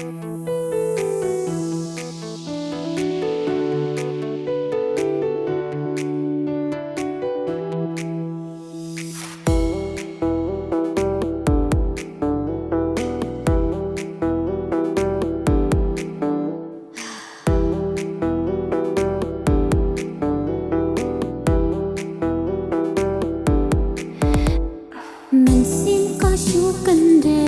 Mình xin có chúa cần đề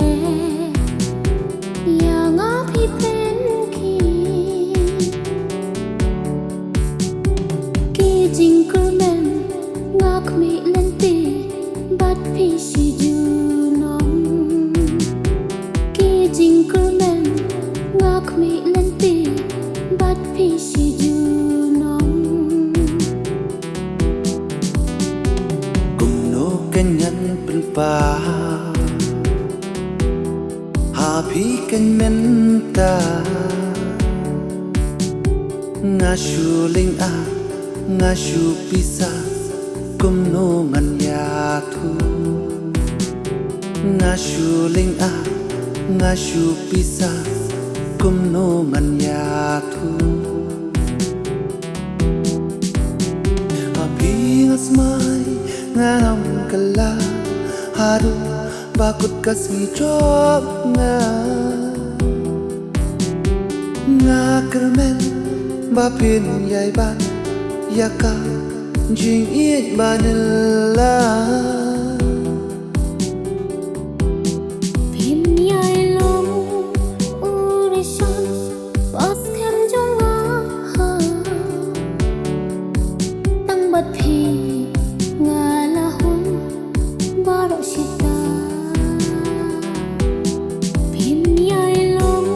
อย่าง้อพี่เป็นกี่จริงก็แม่นงอขมิเล่นตีบัดพี่สิดูน้องกี่จริงก็แม่นงอขมิเล่นตีบัดพี่สิดูน้องกุมโนกันยันเป็นป่าหาพี่กันเมนตางาชูลิงงาชูปิซากุมโนงันยาทูงาชูลิงงาชูปิซากุมโนงันยาทูพี่งัสมัยงานำกะลาharu bakut kasih job nga kermen bapin yai ban yaka jing it banela phim yai long urishon bas kem jonga tang bat phi nga la hun baro shita phim yai long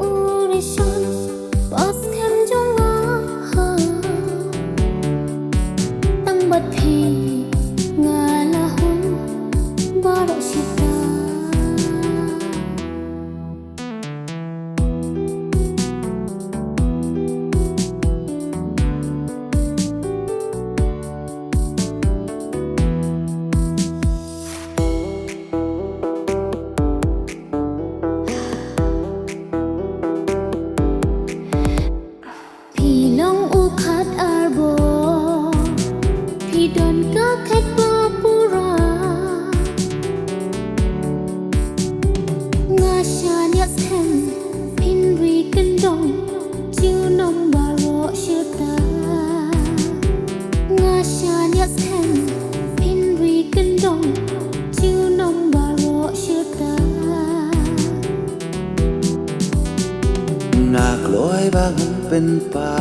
urishon bas kem jonga tang bat phi nga la hun baro shitaพี่ลองอุคัดอาร์โบพี่ดอนก็แค่บาปูรางาชาเนียสแฮมพินรีกันดงจิวนมบาโรเชตางาชาเนียสแฮมพินรีกันดงจิวนมบาโรเชตงากลอยบางเป็นป่า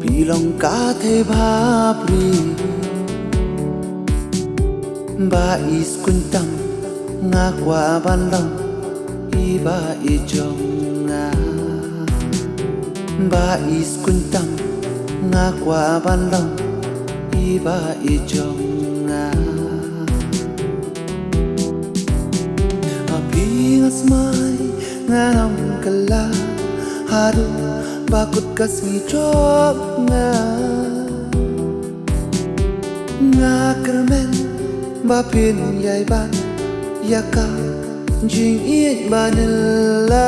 พี่ลองกาเทพาปรีบาอีสกุนตังงากว่าบันลังอีบาอีจงงาบาอีสกุนตังงากว่าบันลังอีบาอีจงงาพี่งัสมัยงานำกะลาharu bakut kasih job nga kermen bapin yai ban yaka jing it banela